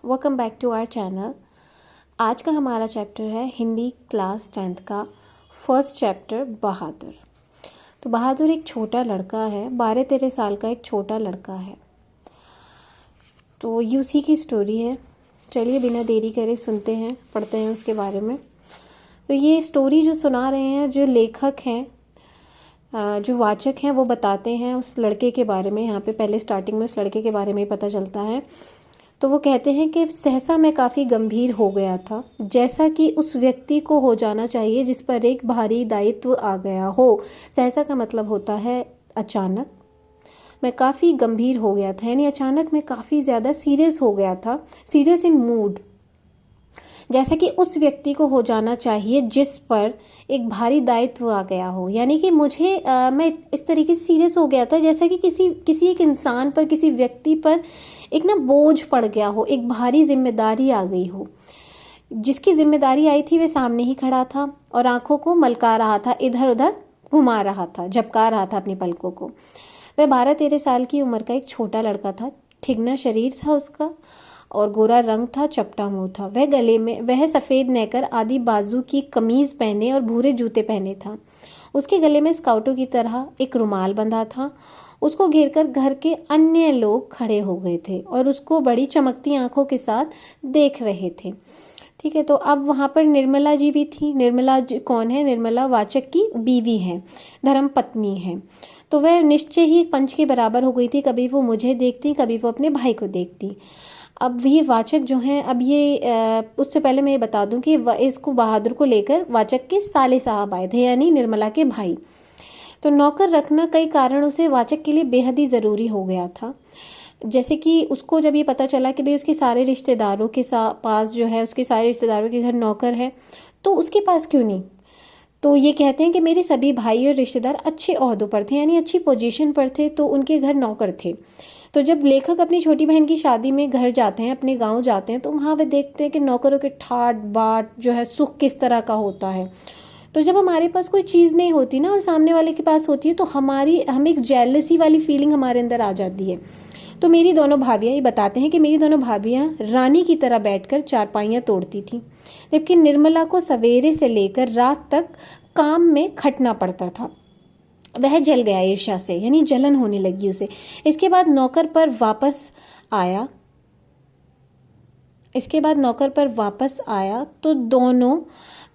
Welcome back to our channel. आज का हमारा चैप्टर है हिंदी क्लास 10th का फर्स्ट चैप्टर बहादुर। तो बहादुर एक छोटा लड़का है, 12-13 साल का एक छोटा लड़का है। तो यूसी की स्टोरी है। चलिए बिना देरी करे सुनते हैं, पढ़ते हैं उसके बारे में। तो ये स्टोरी जो सुना रहे हैं, जो लेखक हैं, जो वाचक हैं, वो बताते हैं उस लड़के के बारे में। यहाँ पे पहले स्टार्टिंग में उस लड़के के बारे में ही पता चलता है। तो वो कहते हैं कि सहसा मैं काफ़ी गंभीर हो गया था, जैसा कि उस व्यक्ति को हो जाना चाहिए जिस पर एक भारी दायित्व आ गया हो। सहसा का मतलब होता है अचानक। मैं काफ़ी गंभीर हो गया था, यानी अचानक मैं काफ़ी ज़्यादा सीरियस हो गया था, सीरियस इन मूड, जैसा कि उस व्यक्ति को हो जाना चाहिए जिस पर एक भारी दायित्व आ गया हो। यानी कि मैं इस तरीके से सीरियस हो गया था जैसा कि किसी एक इंसान पर, किसी व्यक्ति पर एक ना बोझ पड़ गया हो, एक भारी जिम्मेदारी आ गई हो। जिसकी जिम्मेदारी आई थी वे सामने ही खड़ा था और आंखों को मलका रहा था, इधर उधर घुमा रहा था, झपका रहा था अपनी पलकों को। वह 12-13 साल की उम्र का एक छोटा लड़का था। ठिगना शरीर था उसका और गोरा रंग था, चपटा मुंह था। वह सफ़ेद नेकर आदि बाजू की कमीज पहने और भूरे जूते पहने था। उसके गले में स्काउटों की तरह एक रुमाल बंधा था। उसको घेरकर घर के अन्य लोग खड़े हो गए थे और उसको बड़ी चमकती आंखों के साथ देख रहे थे। ठीक है, तो अब वहाँ पर निर्मला जी भी थी। निर्मला जी कौन है? निर्मला वाचक की बीवी है, धर्म पत्नी है। तो वह निश्चय ही पंच के बराबर हो गई थी। कभी वो मुझे देखती, कभी वो अपने भाई को देखती। अब ये वाचक जो हैं, अब ये उससे पहले मैं ये बता दूं कि इसको बहादुर को लेकर वाचक के साले साहब आए थे, यानी निर्मला के भाई। तो नौकर रखना कई कारणों से वाचक के लिए बेहद ही ज़रूरी हो गया था। जैसे कि उसको जब ये पता चला कि भाई उसके सारे रिश्तेदारों के पास जो है, उसके सारे रिश्तेदारों के घर नौकर है, तो उसके पास क्यों नहीं। तो ये कहते हैं कि मेरे सभी भाई और रिश्तेदार अच्छे ओहदों पर थे, यानी अच्छी पोजीशन पर थे, तो उनके घर नौकर थे। तो जब लेखक अपनी छोटी बहन की शादी में घर जाते हैं, अपने गांव जाते हैं, तो वहाँ वे देखते हैं कि नौकरों के ठाट बाट जो है सुख किस तरह का होता है। तो जब हमारे पास कोई चीज़ नहीं होती ना और सामने वाले के पास होती है, तो हम एक जेलसी वाली फीलिंग हमारे अंदर आ जाती है। तो मेरी दोनों भाभियाँ, ये बताते हैं कि मेरी दोनों भाभियाँ रानी की तरह बैठकर चारपाइयाँ तोड़ती थीं, जबकि निर्मला को सवेरे से लेकर रात तक काम में खटना पड़ता था। वह जल गया ईर्ष्या से, यानी जलन होने लगी उसे। इसके बाद नौकर पर वापस आया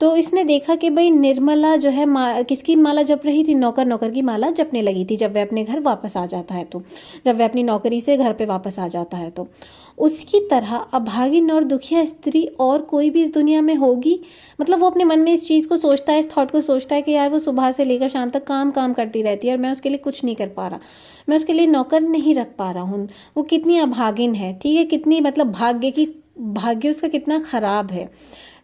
तो इसने देखा कि भाई निर्मला जो है किसकी माला जप रही थी? नौकर की माला जपने लगी थी। जब वह अपने घर वापस आ जाता है, तो जब वह अपनी नौकरी से घर पे वापस आ जाता है, तो उसकी तरह अभागिन और दुखिया स्त्री और कोई भी इस दुनिया में होगी? मतलब वो अपने मन में इस चीज़ को सोचता है, इस थॉट को सोचता है कि यार वो सुबह से लेकर शाम तक काम करती रहती है और मैं उसके लिए कुछ नहीं कर पा रहा, मैं उसके लिए नौकर नहीं रख पा रहा हूँ। वो कितनी अभागिन है, ठीक है, कितनी मतलब भाग्य उसका कितना खराब है,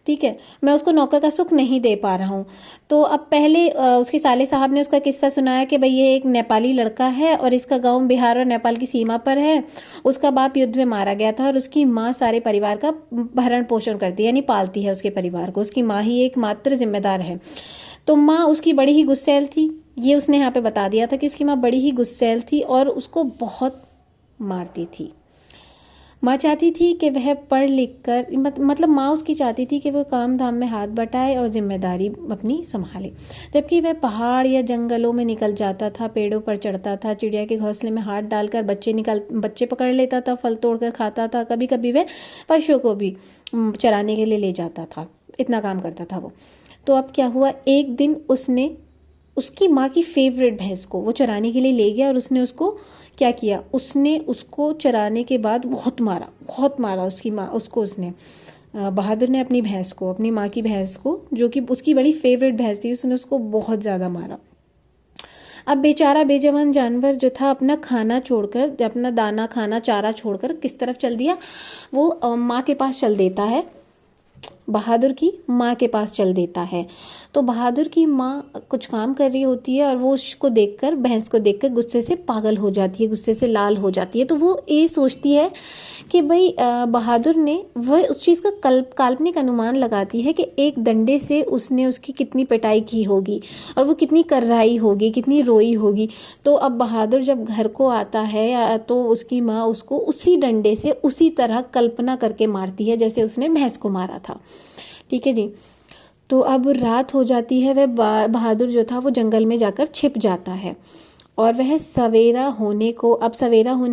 ठीक है, मैं उसको नौकर का सुख नहीं दे पा रहा हूँ। तो अब पहले उसके साले साहब ने उसका किस्सा सुनाया कि भाई ये एक नेपाली लड़का है और इसका गांव बिहार और नेपाल की सीमा पर है। उसका बाप युद्ध में मारा गया था और उसकी माँ सारे परिवार का भरण पोषण करती है, यानी पालती है उसके परिवार को। उसकी माँ ही एकमात्र जिम्मेदार है। तो माँ उसकी बड़ी ही गुस्सैल थी। ये उसने यहाँ पे बता दिया था कि उसकी माँ बड़ी ही गुस्सैल थी और उसको बहुत मारती थी। माँ चाहती थी कि वह पढ़ लिख कर मतलब माँ उसकी चाहती थी कि वह काम धाम में हाथ बटाए और जिम्मेदारी अपनी संभाले, जबकि वह पहाड़ या जंगलों में निकल जाता था, पेड़ों पर चढ़ता था, चिड़िया के घोंसले में हाथ डालकर बच्चे पकड़ लेता था, फल तोड़कर खाता था, कभी कभी वह पशुओं को भी चराने के लिए ले जाता था। इतना काम करता था वो। तो अब क्या हुआ, एक दिन उसने उसकी माँ की फेवरेट भैंस को वो चराने के लिए ले गया और उसने उसको क्या किया, उसने उसको चराने के बाद बहुत मारा उसकी माँ उसको। उसने बहादुर ने अपनी माँ की भैंस को, जो कि उसकी बड़ी फेवरेट भैंस थी, उसने उसको बहुत ज़्यादा मारा। अब बेचारा बेजवान जानवर जो था अपना खाना छोड़कर, अपना दाना खाना चारा छोड़कर किस तरफ चल दिया? वो माँ के पास चल देता है। बहादुर की माँ के पास चल देता है। तो बहादुर की माँ कुछ काम कर रही होती है और वो उसको देखकर, भैंस को देखकर गुस्से से पागल हो जाती है, गुस्से से लाल हो जाती है। तो वो ये सोचती है कि भाई बहादुर ने वह उस चीज़ का काल्पनिक अनुमान लगाती है कि एक डंडे से उसने उसकी कितनी पिटाई की होगी और वो कितनी कर्राई होगी, कितनी रोई होगी। तो अब बहादुर जब घर को आता है तो उसकी माँ उसको उसी डंडे से उसी तरह कल्पना करके मारती है जैसे उसने भैंस को मारा था। ठीक है जी। तो अब रात हो जाती है, वह बहादुर जो था वो जंगल में जाकर छिप जाता है और वह सवेरा होने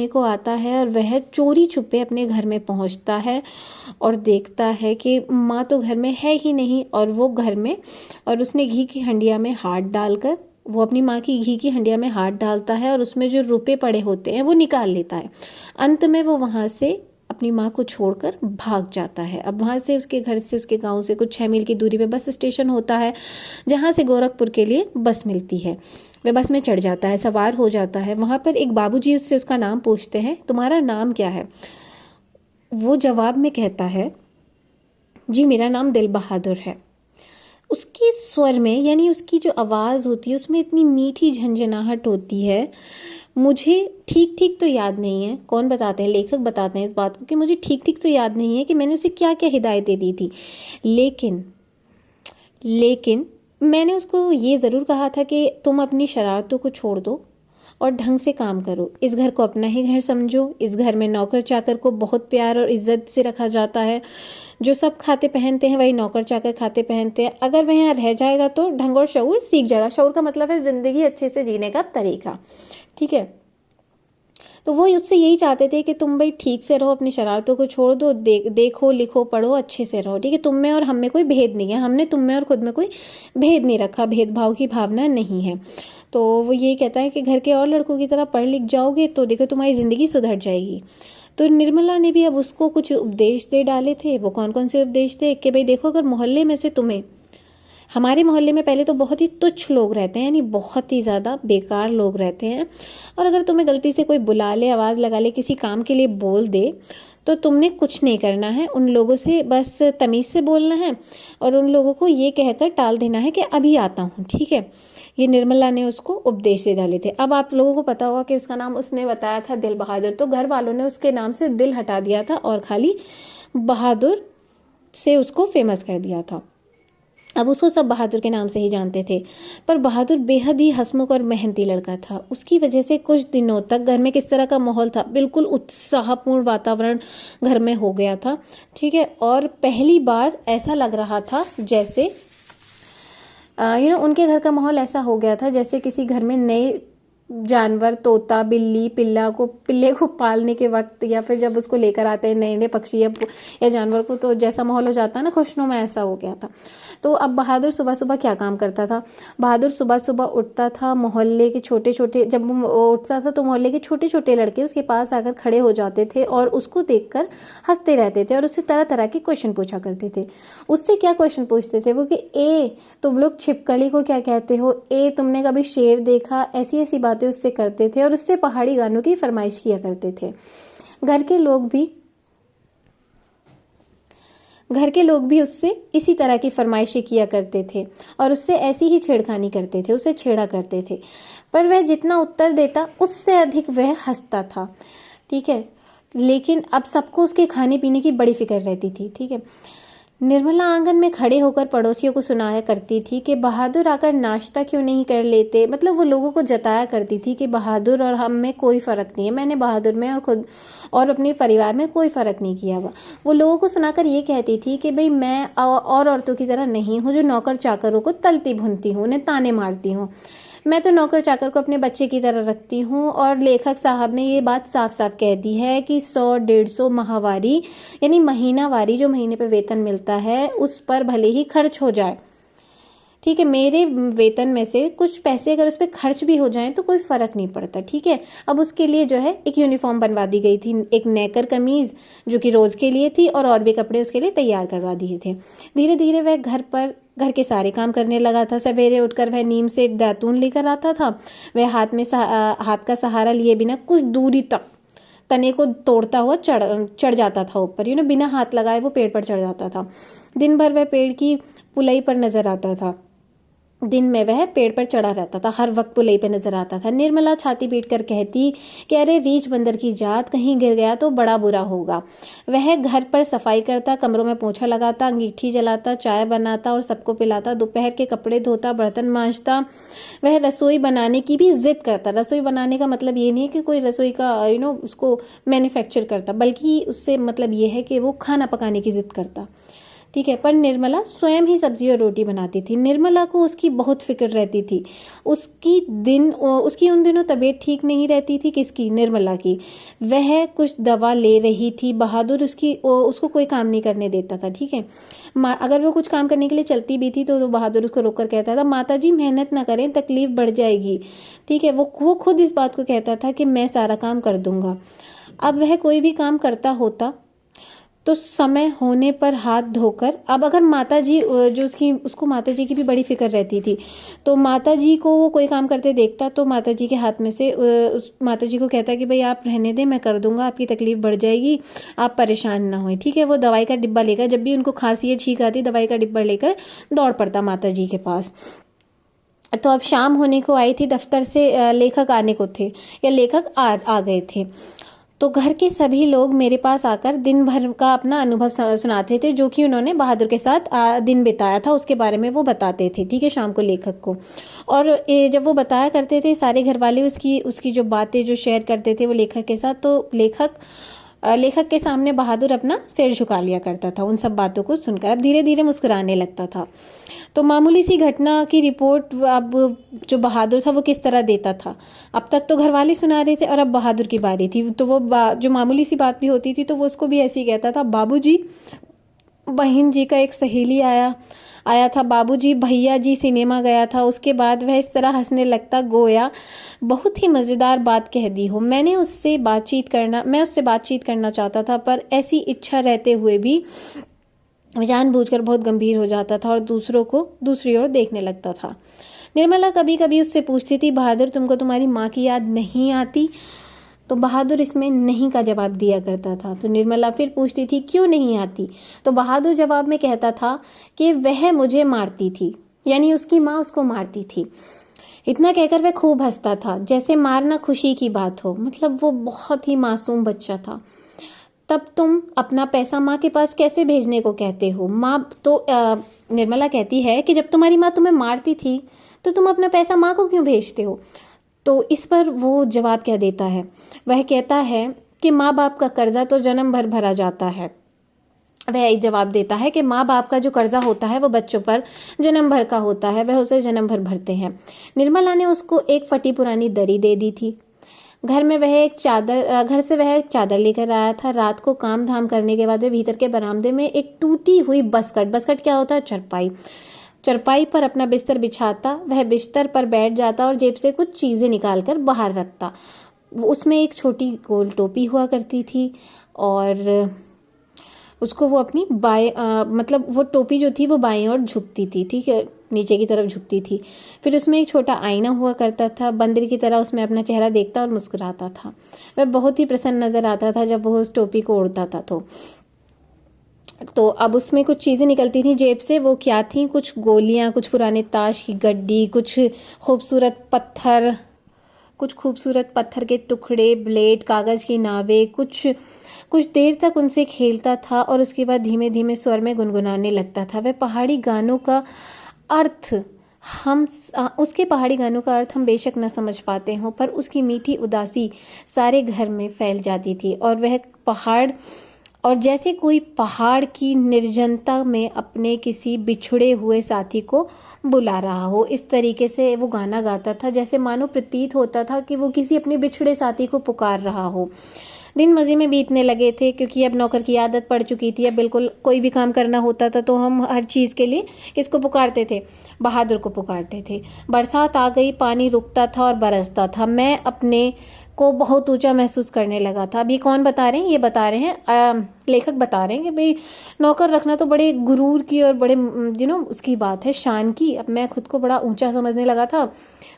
को आता है और वह चोरी छुपे अपने घर में पहुंचता है और देखता है कि माँ तो घर में है ही नहीं, और वो घर में, और उसने घी की हंडिया में हाथ डालकर, वो अपनी माँ की घी की हंडिया में हाथ डालता है और उसमें जो रुपए पड़े होते हैं वो निकाल लेता है। अंत में वो वहाँ से अपनी माँ को छोड़कर भाग जाता है। अब वहाँ से उसके घर से, उसके गांव से कुछ 6 मील की दूरी पे बस स्टेशन होता है जहाँ से गोरखपुर के लिए बस मिलती है। वह बस में चढ़ जाता है, सवार हो जाता है। वहाँ पर एक बाबूजी उससे उसका नाम पूछते हैं, तुम्हारा नाम क्या है? वो जवाब में कहता है, जी मेरा नाम दिल बहादुर है। उसके स्वर में, यानी उसकी जो आवाज़ होती है उसमें इतनी मीठी झंझनाहट होती है। मुझे ठीक ठीक तो याद नहीं है, कौन बताते हैं, लेखक बताते हैं इस बात को, कि मुझे ठीक ठीक तो याद नहीं है कि मैंने उसे क्या क्या हिदायतें दी थी, लेकिन मैंने उसको ये ज़रूर कहा था कि तुम अपनी शरारतों को छोड़ दो और ढंग से काम करो। इस घर को अपना ही घर समझो। इस घर में नौकर चाकर को बहुत प्यार और इज्जत से रखा जाता है। जो सब खाते पहनते हैं वही नौकर चाकर खाते पहनते हैं। अगर वह यहाँ रह जाएगा तो ढंग और शऊर सीख जाएगा। शऊर का मतलब है ज़िंदगी अच्छे से जीने का तरीका। ठीक है, तो वो उससे यही चाहते थे कि तुम भाई ठीक से रहो, अपनी शरारतों को छोड़ दो, देखो लिखो पढ़ो, अच्छे से रहो। ठीक है, तुम में और हम में कोई भेद नहीं है, हमने तुम में और खुद में कोई भेद नहीं रखा, भेदभाव की भावना नहीं है। तो वो यही कहता है कि घर के और लड़कों की तरह पढ़ लिख जाओगे तो देखो तुम्हारी ज़िंदगी सुधर जाएगी। तो निर्मला ने भी अब उसको कुछ उपदेश दे डाले थे। वो कौन कौन से उपदेश थे कि भाई देखो, अगर मोहल्ले में से तुम्हें, हमारे मोहल्ले में पहले तो बहुत ही तुच्छ लोग रहते हैं, यानी बहुत ही ज़्यादा बेकार लोग रहते हैं, और अगर तुम्हें गलती से कोई बुला ले, आवाज़ लगा ले, किसी काम के लिए बोल दे, तो तुमने कुछ नहीं करना है। उन लोगों से बस तमीज़ से बोलना है और उन लोगों को ये कहकर टाल देना है कि अभी आता हूँ। ठीक है, ये निर्मला ने उसको उपदेश दे डाले थे। अब आप लोगों को पता होगा कि उसका नाम उसने बताया था दिल बहादुर, तो घर वालों ने उसके नाम से दिल हटा दिया था और खाली बहादुर से उसको फेमस कर दिया था। अब उसको सब बहादुर के नाम से ही जानते थे। पर बहादुर बेहद ही हंसमुख और मेहनती लड़का था। उसकी वजह से कुछ दिनों तक घर में किस तरह का माहौल था, बिल्कुल उत्साहपूर्ण वातावरण घर में हो गया था। ठीक है, और पहली बार ऐसा लग रहा था जैसे उनके घर का माहौल ऐसा हो गया था जैसे किसी घर में नए जानवर, तोता, बिल्ली, पिल्ले को पालने के वक्त, या फिर जब उसको लेकर आते हैं नए नए पक्षी या जानवर को, तो जैसा माहौल हो जाता है ना खुशनुमा, ऐसा हो गया था। तो अब बहादुर सुबह सुबह क्या काम करता था, बहादुर सुबह सुबह उठता था, मोहल्ले के छोटे छोटे, जब वो उठता था तो मोहल्ले के छोटे छोटे लड़के उसके पास आकर खड़े हो जाते थे और उसको देखकर हंसते रहते थे और उससे तरह तरह के क्वेश्चन पूछा करते थे। उससे क्या क्वेश्चन पूछते थे वो, कि ए तुम लोग छिपकली को क्या कहते हो, ए तुमने कभी शेर देखा, ऐसी ऐसी बातें उससे करते थे और उससे पहाड़ी गानों की फरमाइश किया करते थे। घर के लोग भी उससे इसी तरह की फरमाइशें किया करते थे और उससे ऐसी ही छेड़खानी करते थे, उसे छेड़ा करते थे। पर वह जितना उत्तर देता उससे अधिक वह हंसता था। ठीक है, लेकिन अब सबको उसके खाने पीने की बड़ी फिक्र रहती थी। ठीक है, निर्मला आंगन में खड़े होकर पड़ोसियों को सुनाया करती थी कि बहादुर आकर नाश्ता क्यों नहीं कर लेते। मतलब वो लोगों को जताया करती थी कि बहादुर और हम में कोई फ़र्क नहीं है, मैंने बहादुर में और खुद और अपने परिवार में कोई फ़र्क नहीं किया हुआ। वो लोगों को सुनाकर ये कहती थी कि भाई मैं और औरतों की तरह नहीं हूँ जो नौकर चाकरों को तलती भुनती हूँ, उन्हें ताने मारती हूँ। मैं तो नौकर चाकर को अपने बच्चे की तरह रखती हूँ। और लेखक साहब ने ये बात साफ साफ कह दी है कि 100-150 माहवारी, यानी महीनावारी, जो महीने पे वेतन मिलता है, उस पर भले ही खर्च हो जाए। ठीक है, मेरे वेतन में से कुछ पैसे अगर उस पर खर्च भी हो जाएं तो कोई फ़र्क नहीं पड़ता। ठीक है, अब उसके लिए जो है एक यूनिफॉर्म बनवा दी गई थी, एक नेकर कमीज़ जो कि रोज़ के लिए थी, और भी कपड़े उसके लिए तैयार करवा दिए थे। धीरे धीरे वह घर के सारे काम करने लगा था। सवेरे उठकर वह नीम से दातून लेकर आता था। वह हाथ का सहारा लिए बिना कुछ दूरी तक तने को तोड़ता हुआ चढ़ जाता था ऊपर, बिना हाथ लगाए वो पेड़ पर चढ़ जाता था। दिन भर वह पेड़ की पुलई पर नजर आता था। दिन में वह पेड़ पर चढ़ा रहता था, हर वक्त पुलई पे नजर आता था। निर्मला छाती पीट कर कहती कि अरे रीछ बंदर की जात, कहीं गिर गया तो बड़ा बुरा होगा। वह घर पर सफाई करता, कमरों में पोछा लगाता, अंगीठी जलाता, चाय बनाता और सबको पिलाता, दोपहर के कपड़े धोता, बर्तन मांजता। वह रसोई बनाने की भी जिद करता। रसोई बनाने का मतलब ये नहीं है कि कोई रसोई का उसको मैन्युफैक्चर करता, बल्कि उससे मतलब ये है कि वो खाना पकाने की जिद करता। ठीक है, पर निर्मला स्वयं ही सब्जी और रोटी बनाती थी। निर्मला को उसकी बहुत फिक्र रहती थी। उसकी उन दिनों तबीयत ठीक नहीं रहती थी। किसकी? निर्मला की। वह कुछ दवा ले रही थी। बहादुर उसको कोई काम नहीं करने देता था। ठीक है, अगर वो कुछ काम करने के लिए चलती भी थी तो बहादुर उसको रोक कर कहता था, माता जी मेहनत ना करें, तकलीफ बढ़ जाएगी। ठीक है, वो खुद इस बात को कहता था कि मैं सारा काम कर दूंगा। अब वह कोई भी काम करता होता तो समय होने पर हाथ धोकर, अब अगर माताजी जो उसको माताजी की भी बड़ी फिक्र रहती थी, तो माताजी को वो कोई काम करते देखता तो माताजी के हाथ में से उस माताजी को कहता कि भाई आप रहने दें, मैं कर दूंगा, आपकी तकलीफ बढ़ जाएगी, आप परेशान ना हों। ठीक है, वो दवाई का डिब्बा लेकर, जब भी उनको खांसी या छींक आती, दवाई का डिब्बा लेकर दौड़ पड़ता माताजी के पास। तो अब शाम होने को आई थी। दफ्तर से लेखक आने को थे, या लेखक आ गए थे। तो घर के सभी लोग मेरे पास आकर दिन भर का अपना अनुभव सुनाते थे, जो कि उन्होंने बहादुर के साथ दिन बिताया था, उसके बारे में वो बताते थे। ठीक है, शाम को लेखक को। और जब वो बताया करते थे, सारे घर वाले उसकी जो बातें जो शेयर करते थे वो लेखक के साथ, तो लेखक के सामने बहादुर अपना सिर झुका लिया करता था उन सब बातों को सुनकर। अब धीरे धीरे मुस्कुराने लगता था। तो मामूली सी घटना की रिपोर्ट अब जो बहादुर था वो किस तरह देता था। अब तक तो घरवाले सुना रहे थे और अब बहादुर की बारी थी। तो वो जो मामूली सी बात भी होती थी तो वो उसको भी ऐसे ही कहता था, बाबूजी बहन जी का एक सहेली आया था, बाबूजी भैया जी सिनेमा गया था। उसके बाद वह इस तरह हंसने लगता गोया बहुत ही मज़ेदार बात कह दी हो। मैं उससे बातचीत करना चाहता था, पर ऐसी इच्छा रहते हुए भी जानबूझकर बहुत गंभीर हो जाता था और दूसरों को दूसरी ओर देखने लगता था। निर्मला कभी कभी उससे पूछती थी, बहादुर तुमको तुम्हारी माँ की याद नहीं आती? तो बहादुर इसमें नहीं का जवाब दिया करता था। तो निर्मला फिर पूछती थी, क्यों नहीं आती? तो बहादुर जवाब में कहता था कि वह मुझे मारती थी, यानी उसकी माँ उसको मारती थी। इतना कहकर वह खूब हंसता था, जैसे मारना खुशी की बात हो। मतलब वो बहुत ही मासूम बच्चा था। तब तुम अपना पैसा माँ के पास कैसे भेजने को कहते हो? माँ तो निर्मला कहती है कि जब तुम्हारी माँ तुम्हें मारती थी तो तुम अपना पैसा माँ को क्यों भेजते हो? तो इस पर वो जवाब क्या देता है? वह कहता है कि माँ बाप का कर्जा तो जन्म भर भरा जाता है। वह एक जवाब देता है कि माँ बाप का जो कर्जा होता है वो बच्चों पर जन्म भर का होता है, वह उसे जन्म भर भरते हैं। निर्मला ने उसको एक फटी पुरानी दरी दे दी थी। घर से वह एक चादर लेकर आया था। रात को काम धाम करने के बाद वह भीतर के बरामदे में एक टूटी हुई बसकट क्या होता है? चरपाई पर अपना बिस्तर बिछाता। वह बिस्तर पर बैठ जाता और जेब से कुछ चीजें निकालकर बाहर रखता। उसमें एक छोटी गोल टोपी हुआ करती थी और उसको वो अपनी मतलब वो टोपी जो थी वो बाएं ओर झुकती थी। ठीक है, नीचे की तरफ झुकती थी। फिर उसमें एक छोटा आईना हुआ करता था। बंदर की तरह उसमें अपना चेहरा देखता और मुस्कुराता था। वह बहुत ही प्रसन्न नजर आता था जब वो उस टोपी को ओढ़ता था। तो अब उसमें कुछ चीज़ें निकलती थी जेब से। वो क्या थी? कुछ गोलियां, कुछ पुराने ताश की गड्डी, कुछ खूबसूरत पत्थर के टुकड़े, ब्लेड, कागज की नावें। कुछ देर तक उनसे खेलता था और उसके बाद धीमे धीमे स्वर में गुनगुनाने लगता था। वह पहाड़ी गानों का अर्थ उसके पहाड़ी गानों का अर्थ हम बेशक न समझ पाते हों, पर उसकी मीठी उदासी सारे घर में फैल जाती थी और जैसे कोई पहाड़ की निर्जनता में अपने किसी बिछड़े हुए साथी को बुला रहा हो, इस तरीके से वो गाना गाता था, जैसे मानो प्रतीत होता था कि वो किसी अपने बिछड़े साथी को पुकार रहा हो। दिन मज़े में बीतने लगे थे, क्योंकि अब नौकर की आदत पड़ चुकी थी। अब बिल्कुल कोई भी काम करना होता था तो हम हर चीज़ के लिए किसको पुकारते थे? बहादुर को पुकारते थे। बरसात आ गई, पानी रुकता था और बरसता था। मैं अपने को बहुत ऊंचा महसूस करने लगा था। अब ये कौन बता रहे हैं? ये बता रहे हैं लेखक बता रहे हैं कि भाई नौकर रखना तो बड़े गुरूर की और बड़े उसकी बात है, शान की। अब मैं खुद को बड़ा ऊंचा समझने लगा था।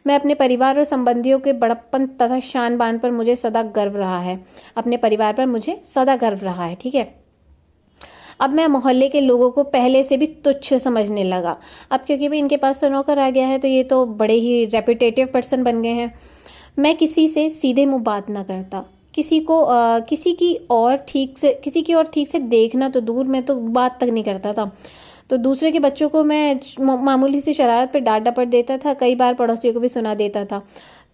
मैं अपने परिवार और संबंधियों के बड़प्पन तथा शान बान पर मुझे सदा गर्व रहा है। अपने परिवार पर मुझे सदा गर्व रहा है, ठीक है। अब मैं मोहल्ले के लोगों को पहले से भी तुच्छ समझने लगा। अब क्योंकि भाई इनके पास तो नौकर आ गया है, तो ये तो बड़े ही रेपुटेटिव पर्सन बन गए हैं। मैं किसी से सीधे मुंह बात ना करता, किसी की और ठीक से देखना तो दूर, मैं तो बात तक नहीं करता था। तो दूसरे के बच्चों को मैं मामूली सी शरारत पे डांट डपट देता था, कई बार पड़ोसियों को भी सुना देता था।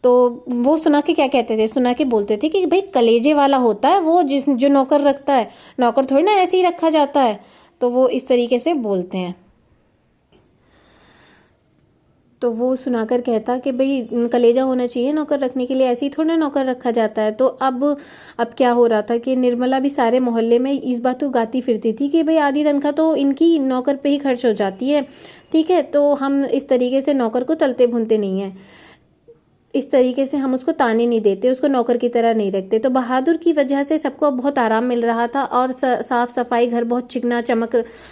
तो वो सुना के क्या कहते थे, सुना के बोलते थे कि भाई कलेजे वाला होता है वो जो नौकर रखता है, नौकर थोड़ी ना ऐसे ही रखा जाता है। तो वो इस तरीके से बोलते हैं। तो वो सुनाकर कहता कि भाई कलेजा होना चाहिए नौकर रखने के लिए, ऐसे ही थोड़ा ना नौकर रखा जाता है। तो अब क्या हो रहा था कि निर्मला भी सारे मोहल्ले में इस बात को गाती फिरती थी कि भाई आधी तनख्वाह तो इनकी नौकर पे ही खर्च हो जाती है, ठीक है। तो हम इस तरीके से नौकर को तलते भुनते नहीं हैं, इस तरीके से हम उसको ताने नहीं देते, उसको नौकर की तरह नहीं रखते। तो बहादुर की वजह से सबको बहुत आराम मिल रहा था और साफ सफाई, घर बहुत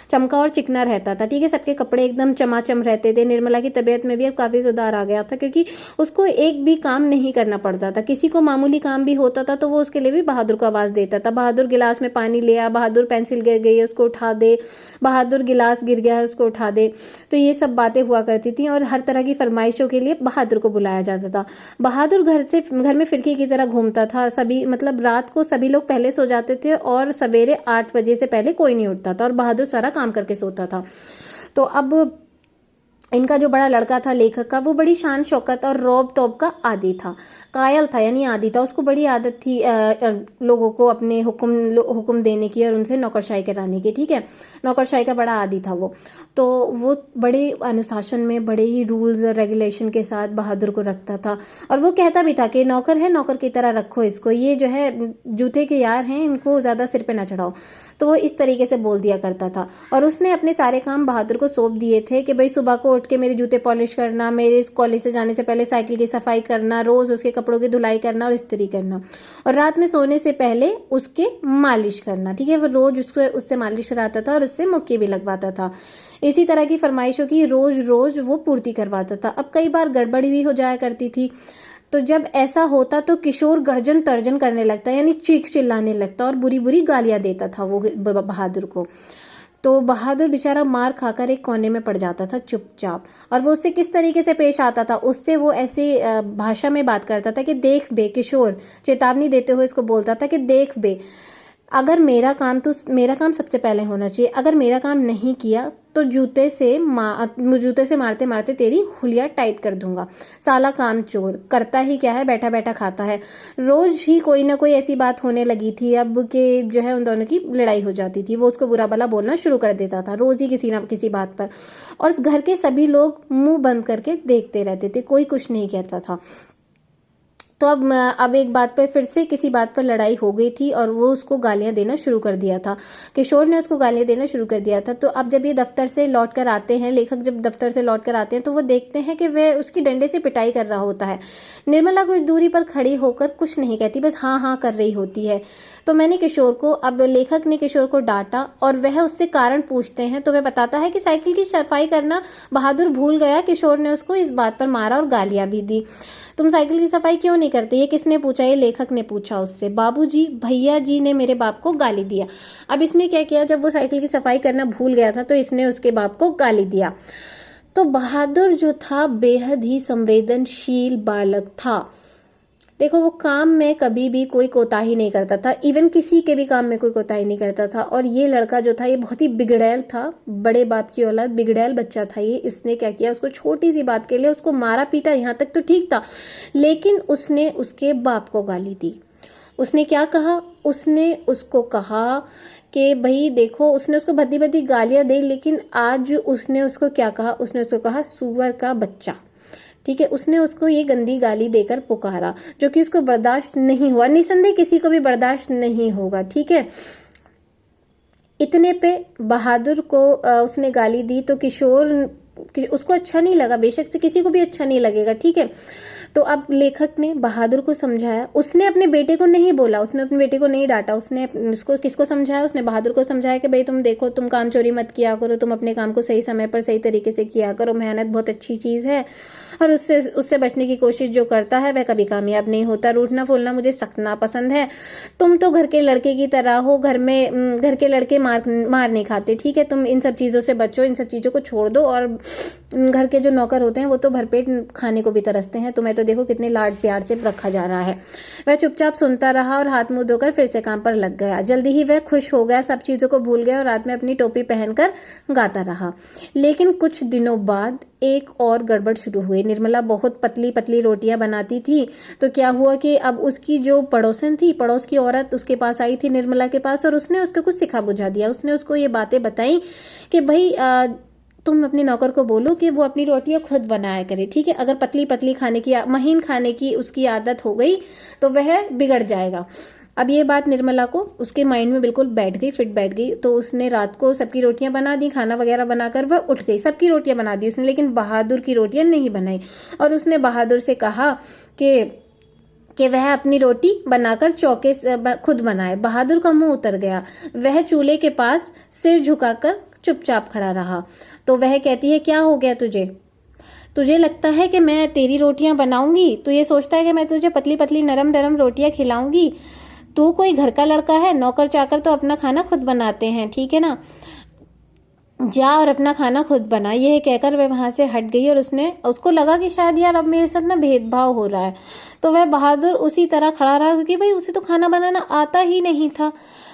चमका और चिकना रहता था, ठीक है। सबके कपड़े एकदम चमाचम रहते थे। निर्मला की तबीयत में भी अब काफ़ी सुधार आ गया था, क्योंकि उसको एक भी काम नहीं करना पड़ता था। किसी को मामूली काम भी होता था तो वो उसके लिए भी बहादुर को आवाज़ देता था। बहादुर गिलास में पानी ले आ, बहादुर पेंसिल गिर गई है उसको उठा दे, बहादुर गिलास गिर गया है उसको उठा दे। तो ये सब बातें हुआ करती थी और हर तरह की फरमाइशों के लिए बहादुर को बुलाया जाता था। बहादुर घर में फिरकी की तरह घूमता था। सभी मतलब रात को सभी लोग पहले सो जाते थे और सवेरे 8 बजे से पहले कोई नहीं उठता था और बहादुर सारा काम करके सोता था। तो अब इनका जो बड़ा लड़का था लेखक का, वो बड़ी शान शौकत और रौब तौब का आदी था, कायल था यानी आदी था। उसको बड़ी आदत थी लोगों को अपने हुक्म देने की और उनसे नौकरशाही कराने की, ठीक है। नौकरशाही का बड़ा आदी था वो। तो वो बड़े अनुशासन में, बड़े ही रूल्स और रेगुलेशन के साथ बहादुर को रखता था। और वो कहता भी था कि नौकर है, नौकर की तरह रखो इसको, ये जो है जूते के यार हैं, इनको ज़्यादा सिर पे ना चढ़ाओ। तो वो इस तरीके से बोल दिया करता था। और उसने अपने सारे काम बहादुर को सौंप दिए थे कि भाई सुबह को उठ के मेरे जूते पॉलिश करना, मेरे इस कॉलेज से जाने से पहले साइकिल की सफाई करना, रोज उसके कपड़ों की धुलाई करना और इस्त्री करना, और रात में सोने से पहले उसके मालिश करना, ठीक है। वो रोज उससे मालिश कराता था और उससे मुक्की भी लगवाता था। इसी तरह की फरमाइशों की रोज रोज वो पूर्ति करवाता था। अब कई बार गड़बड़ी भी हो जाया करती थी। तो जब ऐसा होता तो किशोर गर्जन तर्जन करने लगता, यानी चीख चिल्लाने लगता और बुरी बुरी गालियां देता था वो बहादुर को। तो बहादुर बेचारा मार खाकर एक कोने में पड़ जाता था चुपचाप। और वो उससे किस तरीके से पेश आता था, उससे वो ऐसे भाषा में बात करता था कि देख बे, किशोर चेतावनी देते हुए इसको बोलता था कि देख बे, अगर मेरा काम सबसे पहले होना चाहिए। अगर मेरा काम नहीं किया तो जूते से मारते मारते तेरी हुलिया टाइट कर दूंगा। साला काम चोर, करता ही क्या है, बैठा बैठा खाता है। रोज ही कोई ना कोई ऐसी बात होने लगी थी अब कि जो है उन दोनों की लड़ाई हो जाती थी। वो उसको बुरा भला बोलना शुरू कर देता था रोज ही किसी ना किसी बात पर, और घर के सभी लोग मुंह बंद करके देखते रहते थे, कोई कुछ नहीं कहता था। तो अब एक बात पर फिर से किसी बात पर लड़ाई हो गई थी और वो उसको गालियां देना शुरू कर दिया था। किशोर ने उसको गालियां देना शुरू कर दिया था। तो अब जब ये दफ्तर से लौट कर आते हैं, लेखक जब दफ्तर से लौट कर आते हैं, तो वो देखते हैं कि वह उसकी डंडे से पिटाई कर रहा होता है। निर्मला कुछ दूरी पर खड़ी होकर कुछ नहीं कहती, बस हाँ हाँ कर रही होती है। तो अब लेखक ने किशोर को डांटा और वह उससे कारण पूछते हैं। तो वह बताता है कि साइकिल की सफाई करना बहादुर भूल गया। किशोर ने उसको इस बात पर मारा और गालियां भी दी। तुम साइकिल की सफाई क्यों नहीं करते, ये किसने पूछा? ये लेखक ने पूछा उससे। बाबूजी, भैया जी ने मेरे बाप को गाली दिया। अब इसने क्या किया, जब वो साइकिल की सफाई करना भूल गया था तो इसने उसके बाप को गाली दिया। तो बहादुर जो था बेहद ही संवेदनशील बालक था। देखो, वो काम में कभी भी कोई कोताही नहीं करता था, इवन किसी के भी काम में कोई कोताही नहीं करता था। और ये लड़का जो था ये बहुत ही बिगड़ैल था, बड़े बाप की औलाद, बिगड़ैल बच्चा था ये। इसने क्या किया, उसको छोटी सी बात के लिए उसको मारा पीटा, यहाँ तक तो ठीक था, लेकिन उसने उसके बाप को गाली दी। उसने क्या कहा, उसने उसको कहा कि भाई देखो, उसने उसको भद्दी भद्दी गालियां दी, लेकिन आज उसने उसको क्या कहा, उसने उसको कहा सुअर का बच्चा, ठीक है। उसने उसको ये गंदी गाली देकर पुकारा, जो कि उसको बर्दाश्त नहीं हुआ। निसंदेह किसी को भी बर्दाश्त नहीं होगा, ठीक है। इतने पे बहादुर को उसने गाली दी तो किशोर उसको अच्छा नहीं लगा, बेशक से किसी को भी अच्छा नहीं लगेगा, ठीक है। तो अब लेखक ने बहादुर को समझाया, उसने अपने बेटे को नहीं बोला, उसने अपने बेटे को नहीं डांटा, उसने उसको किसको समझाया, उसने बहादुर को समझाया कि भाई तुम देखो, तुम काम चोरी मत किया करो, तुम अपने काम को सही समय पर सही तरीके से किया करो, मेहनत बहुत अच्छी चीज है, और उससे बचने की कोशिश जो करता है वह कभी कामयाब नहीं होता, रूठना फूलना मुझे सख्त नापसंद है, तुम तो घर के लड़के की तरह हो, घर के लड़के मार नहीं खाते, ठीक है, तुम इन सब चीजों से बचो, इन सब चीजों को छोड़ दो, और घर के जो नौकर होते हैं वो तो भरपेट खाने को भी तरसते हैं, तुम्हें तो देखो कितने लाड प्यार से रखा जा रहा है। वह चुपचाप सुनता रहा और हाथ मुंह धोकर फिर से काम पर लग गया। जल्दी ही वह खुश हो गया, सब चीजों को भूल गया और रात में अपनी टोपी पहनकर गाता रहा। लेकिन कुछ दिनों बाद एक और गड़बड़ शुरू हुई। निर्मला बहुत पतली पतली रोटियां बनाती थी, तो क्या हुआ कि अब उसकी जो पड़ोसन थी, पड़ोस की औरत उसके पास आई थी निर्मला के पास, और उसने उसको कुछ सिखा बुझा दिया। उसने उसको ये बातें बताई कि भाई तुम अपने नौकर को बोलो कि वो अपनी रोटियां खुद बनाया करे, ठीक है, अगर पतली पतली खाने की, महीन खाने की उसकी आदत हो गई तो वह बिगड़ जाएगा। अब ये बात निर्मला को उसके माइंड में बिल्कुल बैठ गई, फिट बैठ गई। तो उसने रात को सबकी रोटियां बना दी, खाना वगैरह बनाकर वह उठ गई, सबकी रोटियां बना दी उसने, लेकिन बहादुर की रोटियां नहीं बनाई। और उसने बहादुर से कहा कि वह अपनी रोटी बनाकर चौके से खुद बनाए। बहादुर का मुंह उतर गया, वह चूल्हे के पास सिर झुकाकर चुपचाप खड़ा रहा। तो वह कहती है, क्या हो गया तुझे लगता है कि मैं तेरी रोटियां बनाऊंगी? तू ये सोचता है कि मैं तुझे पतली पतली नरम नरम रोटियां खिलाऊंगी? तू कोई घर का लड़का है? नौकर चाकर तो अपना खाना खुद बनाते हैं, ठीक है ना, जा और अपना खाना खुद बना। यह कहकर वह वहां से हट गई और उसको लगा कि शायद यार अब मेरे साथ ना भेदभाव हो रहा है। तो वह बहादुर उसी तरह खड़ा रहा, क्योंकि भाई उसे तो खाना बनाना आता ही नहीं था।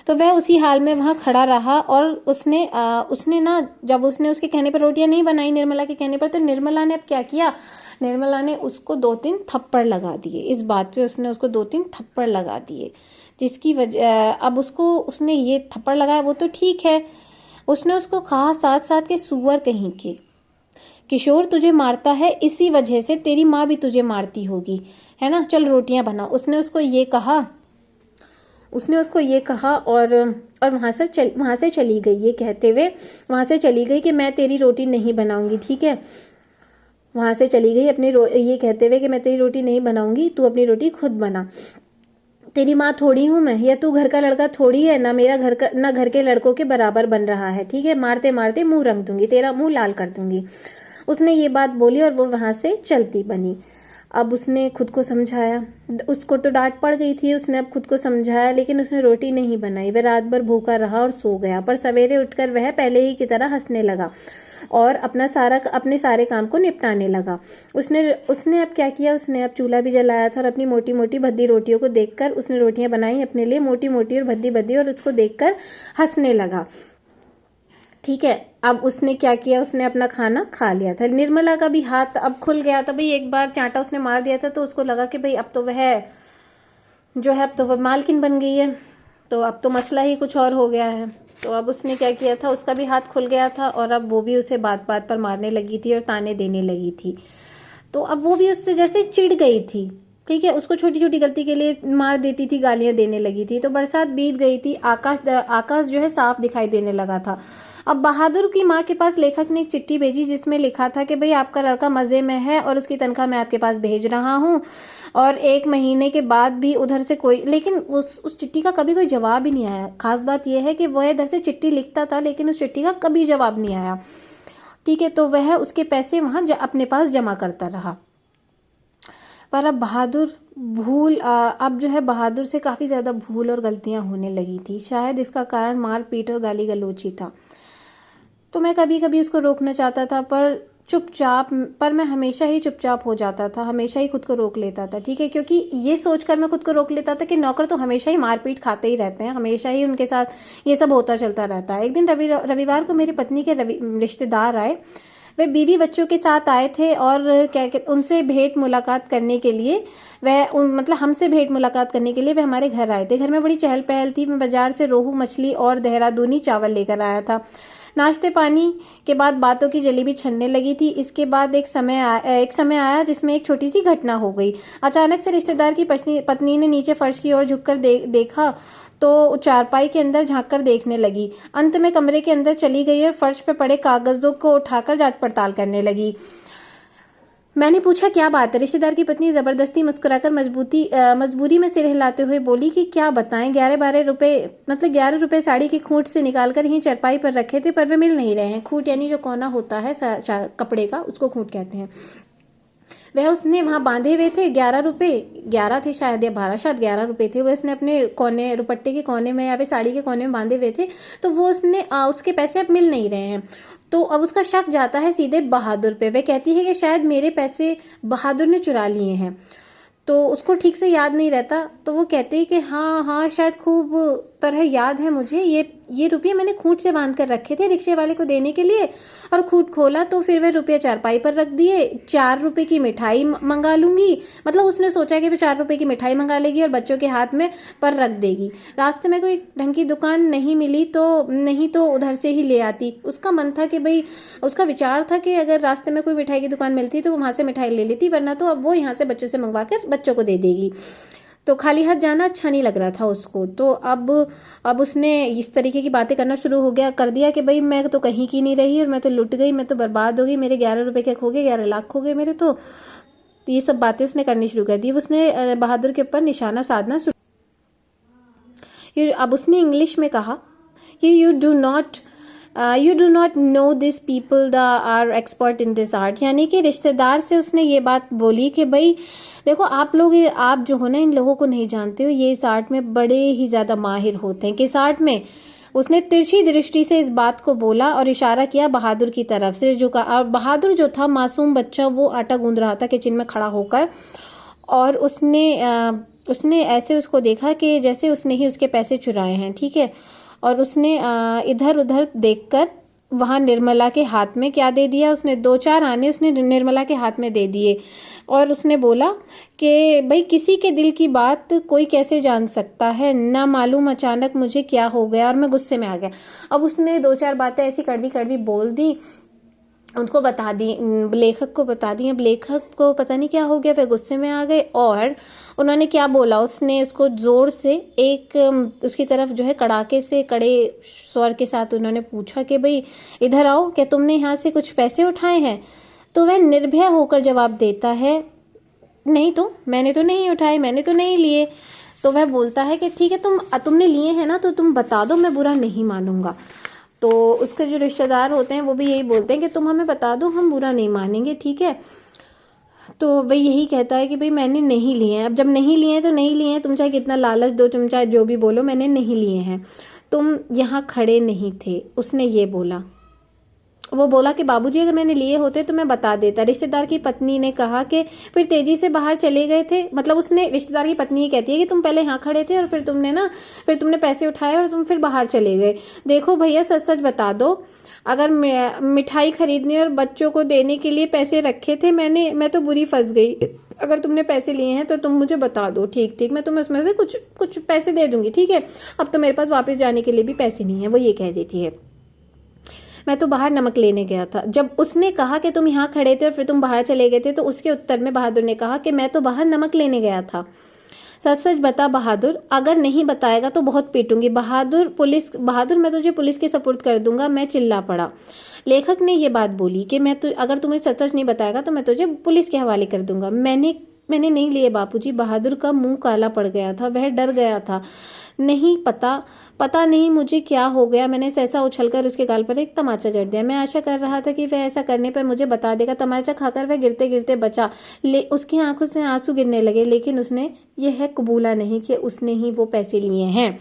तो वह उसी हाल में वहां खड़ा रहा और उसने ना, जब उसने उसके कहने पर रोटियां नहीं बनाई, निर्मला के कहने पर, तो निर्मला ने अब क्या किया, निर्मला ने उसको 2-3 थप्पड़ लगा दिए। इस बात पे उसने उसको 2-3 थप्पड़ लगा दिए, जिसकी वजह अब उसने ये थप्पड़ लगाया वो तो ठीक है, उसने उसको कहा साथ साथ के सुअर कहीं के, किशोर तुझे मारता है इसी वजह से तेरी माँ भी तुझे मारती होगी, है ना, चल रोटियां बना। उसने उसको ये कहा और वहां से चली गई, ये कहते हुए वहां से चली गई कि मैं तेरी रोटी नहीं बनाऊंगी, ठीक है, वहां से चली गई ये कहते हुए कि मैं तेरी रोटी नहीं बनाऊंगी, तू अपनी रोटी खुद बना। तेरी माँ थोड़ी हूं मैं, या तू घर का लड़का थोड़ी है, ना घर के लड़कों के बराबर बन रहा है, ठीक है, मारते मारते मुंह रंग दूंगी, तेरा मुंह लाल कर दूंगी। उसने ये बात बोली और वो वहां से चलती बनी। अब उसने खुद को समझाया, उसको तो डांट पड़ गई थी, उसने अब खुद को समझाया, लेकिन उसने रोटी नहीं बनाई। वह रात भर भूखा रहा और सो गया, पर सवेरे उठकर वह पहले ही की तरह हंसने लगा और अपने सारे काम को निपटाने लगा। उसने अब क्या किया, उसने अब चूल्हा भी जलाया था और अपनी मोटी मोटी भद्दी रोटियों को देखकर उसने रोटियां बनाई अपने लिए, मोटी मोटी और भद्दी भद्दी, और उसको देखकर हंसने लगा, ठीक है। अब उसने क्या किया, उसने अपना खाना खा लिया था। निर्मला का भी हाथ अब खुल गया था, भाई एक बार चांटा उसने मार दिया था तो उसको लगा कि भाई अब तो वह मालकिन बन गई है, तो अब तो मसला ही कुछ और हो गया है। तो अब उसने क्या किया था, उसका भी हाथ खुल गया था और अब वो भी उसे बात बात पर मारने लगी थी और ताने देने लगी थी। तो अब वो भी उससे जैसे चिढ़ गई थी, ठीक है, उसको छोटी छोटी गलती के लिए मार देती थी, गालियां देने लगी थी। तो बरसात बीत गई थी, आकाश जो है साफ दिखाई देने लगा था। अब बहादुर की माँ के पास लेखक ने एक चिट्ठी भेजी जिसमें लिखा था कि भाई आपका लड़का मजे में है और उसकी तनख्वाह मैं आपके पास भेज रहा हूँ, और 1 महीने के बाद भी उधर से कोई, लेकिन उस चिट्ठी का कभी कोई जवाब ही नहीं आया। खास बात यह है कि वह इधर से चिट्ठी लिखता था लेकिन उस चिट्ठी का कभी जवाब नहीं आया, ठीक है। तो वह उसके पैसे वहां अपने पास जमा करता रहा। पर अब बहादुर से काफी ज्यादा भूल और गलतियां होने लगी थी। शायद इसका कारण मार पीट और गाली गलौज ही था। तो मैं कभी कभी उसको रोकना चाहता था, पर मैं हमेशा ही चुपचाप हो जाता था, हमेशा ही खुद को रोक लेता था, ठीक है, क्योंकि ये सोचकर मैं खुद को रोक लेता था कि नौकर तो हमेशा ही मारपीट खाते ही रहते हैं, हमेशा ही उनके साथ ये सब होता चलता रहता है। एक दिन रविवार को मेरी पत्नी के रिश्तेदार आए। वे बीवी बच्चों के साथ आए थे और उनसे भेंट मुलाकात करने के लिए हमसे भेंट मुलाकात करने के लिए वे हमारे घर आए थे। घर में बड़ी चहल पहल थी। मैं बाजार से रोहू मछली और देहरादूनी चावल लेकर आया था। नाश्ते पानी के बाद बातों की जलेबी छनने लगी थी। इसके बाद एक समय आया जिसमें एक छोटी सी घटना हो गई। अचानक से रिश्तेदार की पत्नी ने नीचे फर्श की ओर झुककर देखा तो चारपाई के अंदर झांककर देखने लगी। अंत में कमरे के अंदर चली गई और फर्श पे पड़े कागजों को उठाकर जांच पड़ताल करने लगी। मैंने पूछा क्या बात है। रिश्तेदार की पत्नी जबरदस्ती मुस्कुराकर मजबूरी में सिर हिलाते हुए बोली कि क्या बताएं, 11-12 रुपए, मतलब 11 रुपए साड़ी की खूंट से निकालकर ही चरपाई पर रखे थे, पर वे मिल नहीं रहे हैं। खूंट यानी जो कोना होता है कपड़े का, उसको खूंट कहते हैं। वह उसने वहां बांधे हुए थे 11 रुपए, 11 थे शायद या 12, शायद 11 रुपए थे। वह उसने अपने कोने, दुपट्टे के कोने में या फिर साड़ी के कोने में बांधे हुए थे। तो वो उसने उसके पैसे अब मिल नहीं रहे हैं। तो अब उसका शक जाता है सीधे बहादुर पे। वह कहती है कि शायद मेरे पैसे बहादुर ने चुरा लिए हैं। तो उसको ठीक से याद नहीं रहता। तो वो कहते हैं कि हाँ हाँ शायद खूब तरह याद है मुझे, ये रुपये मैंने खूंट से बांध कर रखे थे रिक्शे वाले को देने के लिए, और खूंट खोला तो फिर वह रुपये चारपाई पर रख दिए। 4 रुपए की मिठाई मंगा लूंगी, मतलब उसने सोचा कि वह 4 रुपए की मिठाई मंगा लेगी और बच्चों के हाथ में पर रख देगी। रास्ते में कोई ढंग की दुकान नहीं मिली तो नहीं तो उधर से ही ले आती। उसका मन था कि भाई, उसका विचार था कि अगर रास्ते में कोई मिठाई की दुकान मिलती तो वो वहां से मिठाई ले लेती, वरना तो अब वो यहाँ से बच्चों से मंगवा कर बच्चों को दे देगी। तो खाली हाथ जाना अच्छा नहीं लग रहा था उसको। तो अब उसने इस तरीके की बातें करना शुरू कर दिया कि भाई मैं तो कहीं की नहीं रही और मैं तो लुट गई, मैं तो बर्बाद हो गई, मेरे 11 रुपए के खो गए, 11 लाख खो गए मेरे। तो ये सब बातें उसने करनी शुरू कर दी। उसने बहादुर के ऊपर निशाना साधना शुरू। अब उसने इंग्लिश में कहा कि you do not know this people the are expert in this art, यानी कि रिश्तेदार से उसने ये बात बोली कि भाई देखो आप जो हो ना, इन लोगों को नहीं जानते हो, ये इस आर्ट में बड़े ही ज्यादा माहिर होते हैं। किस आर्ट में? उसने तिरछी दृष्टि से इस बात को बोला और इशारा किया बहादुर की तरफ से, जो का और बहादुर जो था मासूम बच्चा, वो आटा गूंद रहा था किचन में खड़ा होकर। और उसने ऐसे उसको देखा कि जैसे उसने ही उसके पैसे चुराए हैं, ठीक है। और उसने इधर उधर देखकर वहां निर्मला के हाथ में क्या दे दिया, उसने 2-4 आने उसने निर्मला के हाथ में दे दिए। और उसने बोला कि भाई किसी के दिल की बात कोई कैसे जान सकता है, ना मालूम अचानक मुझे क्या हो गया। और मैं गुस्से में आ गया। अब उसने 2-4 बातें ऐसी कड़वी कड़वी बोल दी, उनको बता दी, लेखक को बता दी। अब लेखक को पता नहीं क्या हो गया, वे गुस्से में आ गए। और उन्होंने क्या बोला, उसने उसको जोर से एक उसकी तरफ जो है कड़ाके से कड़े स्वर के साथ उन्होंने पूछा कि भाई इधर आओ, क्या तुमने यहाँ से कुछ पैसे उठाए हैं? तो वह निर्भय होकर जवाब देता है, नहीं तो मैंने तो नहीं उठाए, मैंने तो नहीं लिए। तो वह बोलता है कि ठीक है, तुमने लिए हैं ना, तो तुम बता दो, मैं बुरा नहीं मानूंगा। तो उसके जो रिश्तेदार होते हैं वो भी यही बोलते हैं कि तुम हमें बता दो, हम बुरा नहीं मानेंगे, ठीक है। तो वह यही कहता है कि भाई मैंने नहीं लिए हैं। अब जब नहीं लिए हैं तो नहीं लिए हैं, तुम चाहे कितना लालच दो, तुम चाहे जो भी बोलो, मैंने नहीं लिए हैं। तुम यहाँ खड़े नहीं थे, उसने ये बोला। वो बोला कि बाबूजी अगर मैंने लिए होते तो मैं बता देता। रिश्तेदार की पत्नी ने कहा कि फिर तेजी से बाहर चले गए थे, मतलब उसने, रिश्तेदार की पत्नी ये कहती है कि तुम पहले यहाँ खड़े थे और फिर तुमने पैसे उठाए और तुम फिर बाहर चले गए। देखो भैया सच सच बता दो, अगर मिठाई खरीदने और बच्चों को देने के लिए पैसे रखे थे मैं तो बुरी फंस गई। अगर तुमने पैसे लिए हैं तो तुम मुझे बता दो, ठीक ठीक, मैं तुम्हें उसमें से कुछ पैसे दे दूंगी, ठीक है। अब तो मेरे पास वापस जाने के लिए भी पैसे नहीं है, वो ये कह देती है। मैं तो बाहर नमक लेने गया था। जब उसने कहा कि तुम यहाँ खड़े थे और फिर तुम बाहर चले गए थे, तो उसके उत्तर में बहादुर ने कहा कि मैं तो बाहर नमक लेने गया था। सच सच बता बहादुर, अगर नहीं बताएगा तो बहुत पीटूंगी। बहादुर मैं तुझे पुलिस के सपुर्द कर दूंगा, मैं चिल्ला पड़ा। लेखक ने ये बात बोली कि अगर तुम्हें सच सच नहीं बताएगा तो मैं तुझे पुलिस के हवाले कर दूंगा। मैंने नहीं लिए बापूजी। बहादुर का मुंह काला पड़ गया था, वह डर गया था। नहीं पता नहीं मुझे क्या हो गया, मैंने सहसा उछलकर उसके गाल पर एक तमाचा जड़ दिया। मैं आशा कर रहा था कि वह ऐसा करने पर मुझे बता देगा। तमाचा खाकर वह गिरते गिरते बचा। उसकी आंखों से आंसू गिरने लगे, लेकिन उसने यह कबूला नहीं कि उसने ही वो पैसे लिए हैं।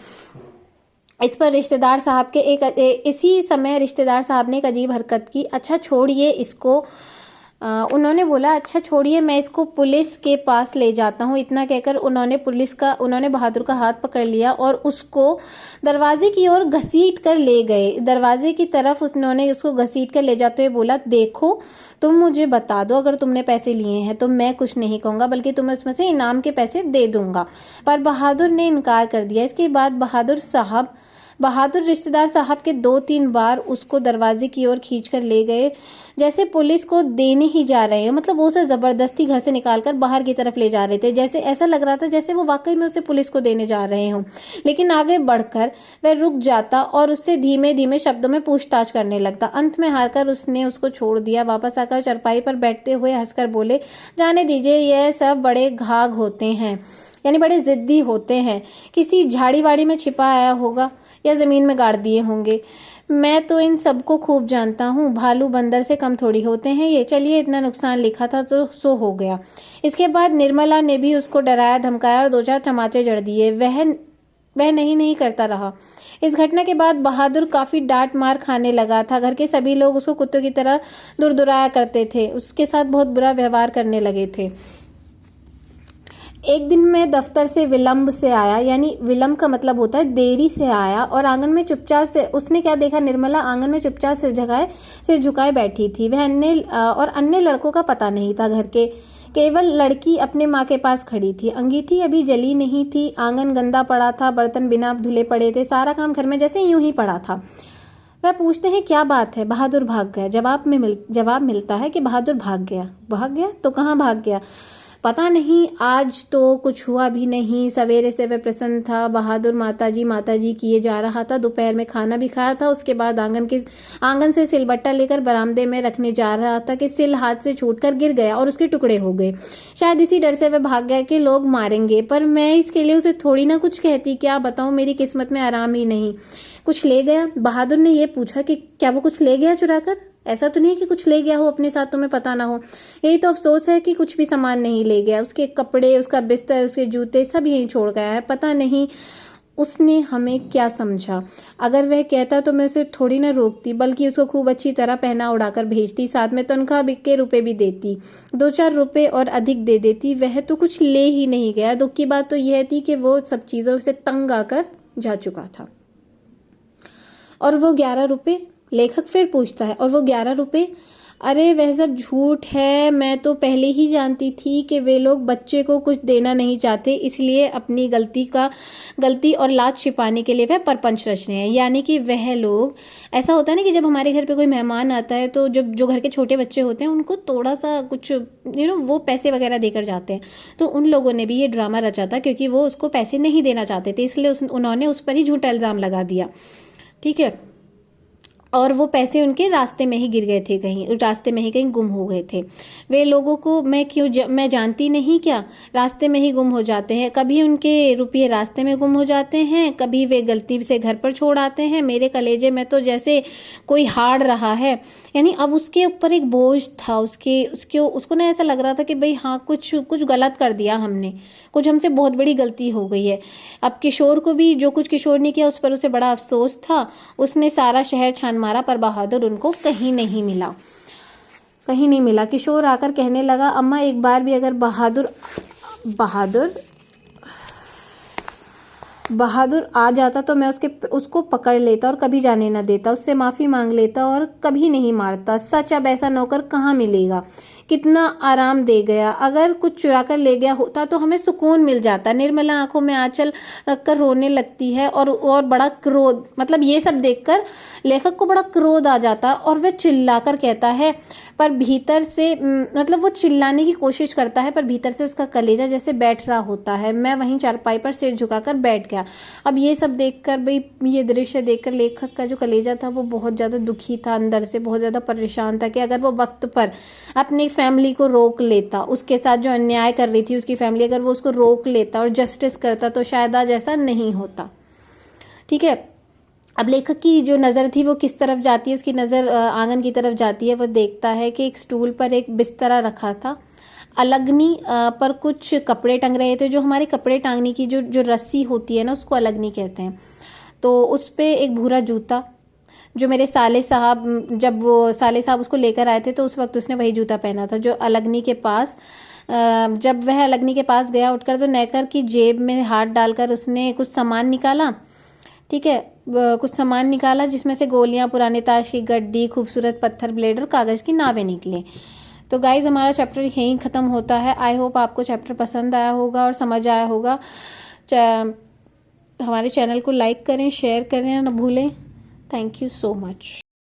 इस पर रिश्तेदार साहब के इसी समय रिश्तेदार साहब ने एक अजीब हरकत की। अच्छा छोड़िए इसको, उन्होंने बोला अच्छा छोड़िए, मैं इसको पुलिस के पास ले जाता हूँ। इतना कहकर उन्होंने बहादुर का हाथ पकड़ लिया और उसको दरवाजे की ओर घसीट कर ले गए। दरवाजे की तरफ उन्होंने उसको घसीट कर ले जाते हुए बोला, देखो तुम मुझे बता दो, अगर तुमने पैसे लिए हैं तो मैं कुछ नहीं कहूँगा, बल्कि तुम्हें उसमें से इनाम के पैसे दे दूंगा। पर बहादुर ने इनकार कर दिया। इसके बाद बहादुर साहब बहादुर रिश्तेदार साहब के 2-3 बार उसको दरवाजे की ओर खींचकर ले गए, जैसे पुलिस को देने ही जा रहे हैं। मतलब वो उसे ज़बरदस्ती घर से निकालकर बाहर की तरफ ले जा रहे थे, जैसे ऐसा लग रहा था जैसे वो वाकई में उसे पुलिस को देने जा रहे हों। लेकिन आगे बढ़कर वह रुक जाता और उससे धीमे धीमे शब्दों में पूछताछ करने लगता। अंत में हारकर उसने उसको छोड़ दिया। वापस आकर चारपाई पर बैठते हुए हंसकर बोले, जाने दीजिए, यह सब बड़े घाघ होते हैं, यानी बड़े ज़िद्दी होते हैं। किसी झाड़ी वाड़ी में छिपा आया होगा या ज़मीन में गाड़ दिए होंगे। मैं तो इन सबको खूब जानता हूँ, भालू बंदर से कम थोड़ी होते हैं ये। चलिए, इतना नुकसान लिखा था तो सो हो गया। इसके बाद निर्मला ने भी उसको डराया धमकाया और 2-4 तमाचे जड़ दिए। वह नहीं करता रहा। इस घटना के बाद बहादुर काफ़ी डांट मार खाने लगा था। घर के सभी लोग उसको कुत्तों की तरह दुरदुराया करते थे, उसके साथ बहुत बुरा व्यवहार करने लगे थे। एक दिन मैं दफ्तर से विलंब से आया, यानी विलंब का मतलब होता है देरी से आया, और आंगन में चुपचाप से उसने क्या देखा, निर्मला आंगन में चुपचाप सिर झुकाए बैठी थी। वह अन्य लड़कों का पता नहीं था घर के, केवल लड़की अपने माँ के पास खड़ी थी। अंगीठी अभी जली नहीं थी, आंगन गंदा पड़ा था, बर्तन बिना धुले पड़े थे, सारा काम घर में जैसे यूं ही पड़ा था। वह पूछते हैं, क्या बात है? बहादुर भाग गया। जवाब मिलता है कि बहादुर भाग गया तो कहाँ भाग गया? पता नहीं, आज तो कुछ हुआ भी नहीं। सवेरे से वह प्रसन्न था। बहादुर माताजी किए जा रहा था। दोपहर में खाना भी खाया था। उसके बाद आंगन से सिलबट्टा लेकर बरामदे में रखने जा रहा था कि सिल हाथ से छूटकर गिर गया और उसके टुकड़े हो गए। शायद इसी डर से वह भाग गया कि लोग मारेंगे, पर मैं इसके लिए उसे थोड़ी ना कुछ कहती। क्या बताऊं, मेरी किस्मत में आराम ही नहीं। कुछ ले गया? बहादुर ने यह पूछा कि क्या वो कुछ ले गया चुरा कर? ऐसा तो नहीं कि कुछ ले गया हो अपने साथ, तुम्हें पता ना हो। यही तो अफसोस है कि कुछ भी सामान नहीं ले गया। उसके कपड़े, उसका बिस्तर, उसके जूते सब यहीं छोड़ गया है। पता नहीं उसने हमें क्या समझा। अगर वह कहता तो मैं उसे थोड़ी ना रोकती, बल्कि उसको खूब अच्छी तरह पहना उड़ाकर भेजती, साथ में तनख्वाह के रुपए भी देती, 2-4 रुपए और अधिक दे देती। वह तो कुछ ले ही नहीं गया। दुख की बात तो यह थी कि वो सब चीज़ों से तंग आकर जा चुका था। और वो 11 रुपए? लेखक फिर पूछता है, और वो 11 रुपए? अरे वह सब झूठ है। मैं तो पहले ही जानती थी कि वे लोग बच्चे को कुछ देना नहीं चाहते, इसलिए अपनी गलती और लाज छिपाने के लिए वह परपंच रच रहे हैं। यानी कि वह लोग, ऐसा होता है ना कि जब हमारे घर पे कोई मेहमान आता है तो जब जो घर के छोटे बच्चे होते हैं उनको थोड़ा सा कुछ वो पैसे वगैरह देकर जाते हैं। तो उन लोगों ने भी ये ड्रामा रचा था, क्योंकि वो उसको पैसे नहीं देना चाहते थे, इसलिए उन्होंने उस पर ही झूठा इल्ज़ाम लगा दिया। ठीक है, और वो पैसे उनके रास्ते में ही गिर गए थे, रास्ते में ही कहीं गुम हो गए थे। वे लोगों को मैं जानती नहीं क्या? रास्ते में ही गुम हो जाते हैं। कभी उनके रुपये रास्ते में गुम हो जाते हैं, कभी वे गलती से घर पर छोड़ आते हैं। मेरे कलेजे में तो जैसे कोई हाड़ रहा है। यानी अब उसके ऊपर एक बोझ था। उसको ना ऐसा लग रहा था कि भाई हाँ, कुछ गलत कर दिया हमने, कुछ हमसे बहुत बड़ी गलती हो गई है। अब किशोर को भी जो कुछ किशोर ने किया उस पर उसे बड़ा अफसोस था। उसने सारा शहर छान मारा, पर बहादुर उनको कहीं नहीं मिला। किशोर आकर कहने लगा, अम्मा, एक बार भी अगर बहादुर आ जाता तो मैं उसको पकड़ लेता और कभी जाने न देता, उससे माफ़ी मांग लेता और कभी नहीं मारता। सच, अब ऐसा नौकर कहाँ मिलेगा? कितना आराम दे गया। अगर कुछ चुरा कर ले गया होता तो हमें सुकून मिल जाता। निर्मला आंखों में आंचल रखकर रोने लगती है और बड़ा क्रोध, मतलब ये सब देखकर लेखक को बड़ा क्रोध आ जाता और वह चिल्लाकर कहता है, पर भीतर से मतलब वो चिल्लाने की कोशिश करता है, पर भीतर से उसका कलेजा जैसे बैठ रहा होता है। मैं वहीं चारपाई पर सिर झुकाकर बैठ गया। अब ये सब देखकर, भाई ये दृश्य देखकर लेखक का जो कलेजा था वो बहुत ज़्यादा दुखी था, अंदर से बहुत ज़्यादा परेशान था कि अगर वो वक्त पर अपनी फैमिली को रोक लेता, उसके साथ जो अन्याय कर रही थी उसकी फैमिली, अगर वो उसको रोक लेता और जस्टिस करता तो शायद आज ऐसा नहीं होता। ठीक है, अब लेखक की जो नज़र थी वो किस तरफ जाती है? उसकी नज़र आंगन की तरफ जाती है। वो देखता है कि एक स्टूल पर एक बिस्तरा रखा था, अलगनी पर कुछ कपड़े टंग रहे थे। जो हमारे कपड़े टांगने की जो रस्सी होती है ना, उसको अलगनी कहते हैं। तो उस पर एक भूरा जूता, जो मेरे साले साहब, जब वो साले साहब उसको लेकर आए थे तो उस वक्त उसने वही जूता पहना था। जो अलगनी के पास जब वह अलगनी के पास गया उठकर, तो नैकर की जेब में हाथ डालकर उसने कुछ सामान निकाला। ठीक है, कुछ सामान निकाला जिसमें से गोलियां, पुराने ताश की गड्डी, खूबसूरत पत्थर, ब्लेड और कागज़ की नावें निकले। तो गाइज, हमारा चैप्टर यहीं ख़त्म होता है। आई होप आपको चैप्टर पसंद आया होगा और समझ आया होगा। हमारे चैनल को लाइक करें, शेयर करें ना भूलें। Thank you so much.